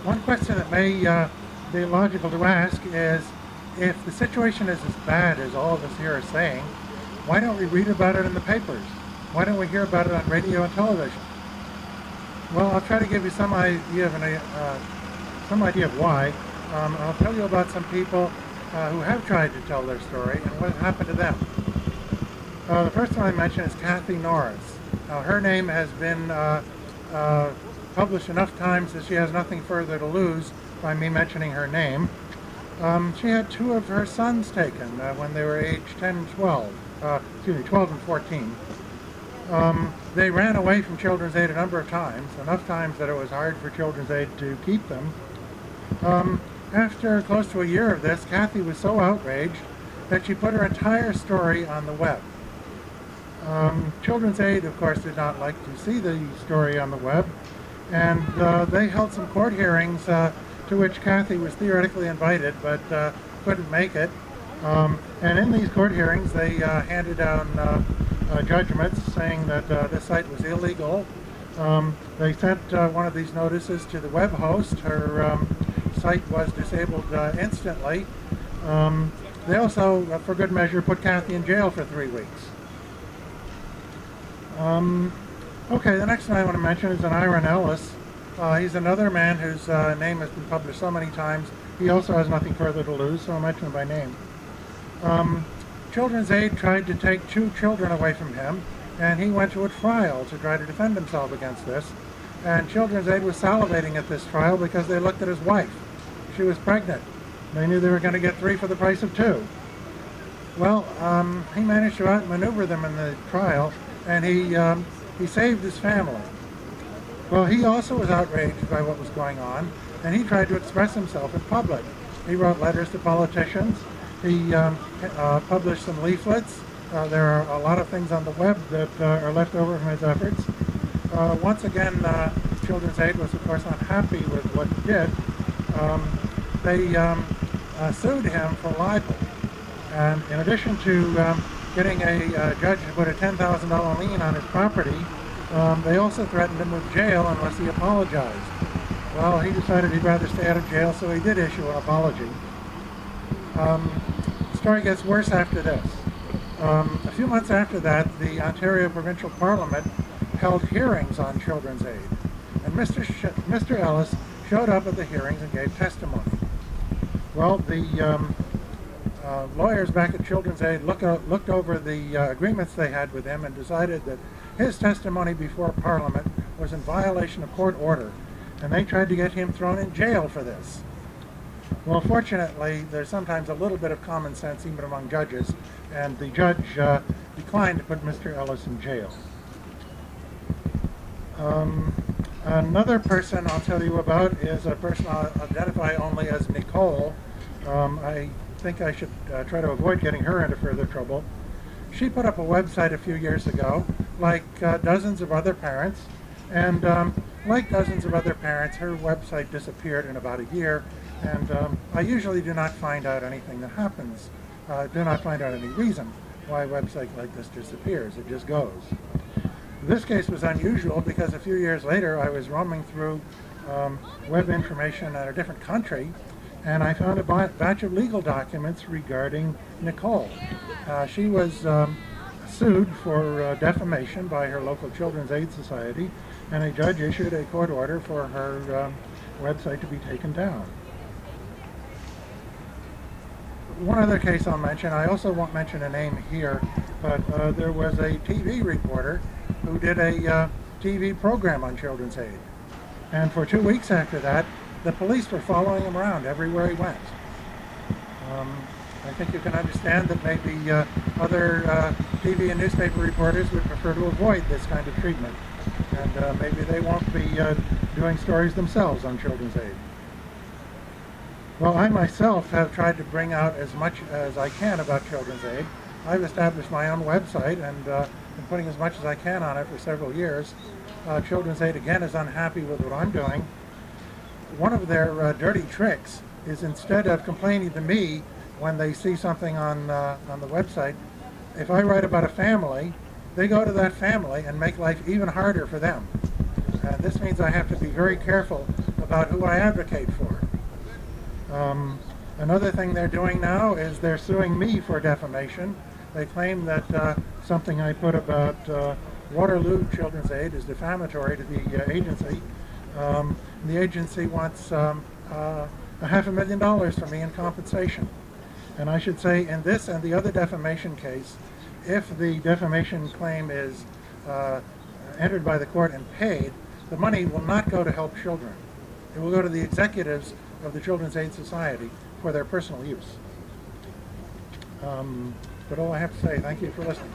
One question that may be logical to ask is, if the situation is as bad as all of us here are saying, why don't we read about it in the papers? Why don't we hear about it on radio and television? Well, I'll try to give you some idea of why. I'll tell you about some people who have tried to tell their story and what happened to them. The first one I mention is Kathy Norris. Now, her name has been published enough times that she has nothing further to lose by me mentioning her name. She had two of her sons taken when they were aged 10 and 12 and 14. They ran away from Children's Aid a number of times, enough times that it was hard for Children's Aid to keep them. After close to a year of this, Kathy was so outraged that she put her entire story on the web. Children's Aid, of course, did not like to see the story on the web, and they held some court hearings to which Kathy was theoretically invited but couldn't make it. And in these court hearings, they handed down judgments saying that this site was illegal. They sent one of these notices to the web host. Her site was disabled instantly. They also, for good measure, put Kathy in jail for 3 weeks. Okay, the next one I want to mention is an Aaron Ellis. He's another man whose name has been published so many times. He also has nothing further to lose, so I'll mention him by name. Children's Aid tried to take 2 children away from him, and he went to a trial to try to defend himself against this. And Children's Aid was salivating at this trial because they looked at his wife. She was pregnant. They knew they were going to get 3 for the price of 2. Well, he managed to outmaneuver them in the trial, and he saved his family. Well, he also was outraged by what was going on, and he tried to express himself in public. He wrote letters to politicians. He published some leaflets. There are a lot of things on the web that are left over from his efforts. Once again, Children's Aid was, of course, unhappy with what he did. They sued him for libel. And in addition to getting a judge to put a $10,000 lien on his property, they also threatened him with jail unless he apologized. Well, he decided he'd rather stay out of jail, so he did issue an apology. The story gets worse after this. A few months after that, the Ontario Provincial Parliament held hearings on Children's Aid, and Mr. Ellis showed up at the hearings and gave testimony. Well, the lawyers back at Children's Aid looked over the agreements they had with him and decided that his testimony before Parliament was in violation of court order, and they tried to get him thrown in jail for this. Well, fortunately, there's sometimes a little bit of common sense even among judges, and the judge declined to put Mr. Ellis in jail. Another person I'll tell you about is a person I'll identify only as Nicole. I think I should try to avoid getting her into further trouble. She put up a website a few years ago, like dozens of other parents, and like dozens of other parents, her website disappeared in about a year, and I usually do not find out anything that happens, do not find out any reason why a website like this disappears. It just goes. This case was unusual because a few years later I was roaming through web information at a different country, and I found a batch of legal documents regarding Nicole. She was sued for defamation by her local Children's Aid Society, and a judge issued a court order for her website to be taken down. One other case I'll mention, I also won't mention a name here, but there was a TV reporter who did a TV program on Children's Aid. And for 2 weeks after that, the police were following him around everywhere he went. I think you can understand that maybe other TV and newspaper reporters would prefer to avoid this kind of treatment. And maybe they won't be doing stories themselves on Children's Aid. Well, I myself have tried to bring out as much as I can about Children's Aid. I've established my own website and been putting as much as I can on it for several years. Children's Aid, again, is unhappy with what I'm doing. One of their dirty tricks is, instead of complaining to me when they see something on the website, if I write about a family, they go to that family and make life even harder for them. And this means I have to be very careful about who I advocate for. Another thing they're doing now is they're suing me for defamation. They claim that something I put about Waterloo Children's Aid is defamatory to the agency. The agency wants $500,000 from me in compensation. And I should say, in this and the other defamation case, if the defamation claim is entered by the court and paid, the money will not go to help children. It will go to the executives of the Children's Aid Society for their personal use. But all I have to say, thank you for listening.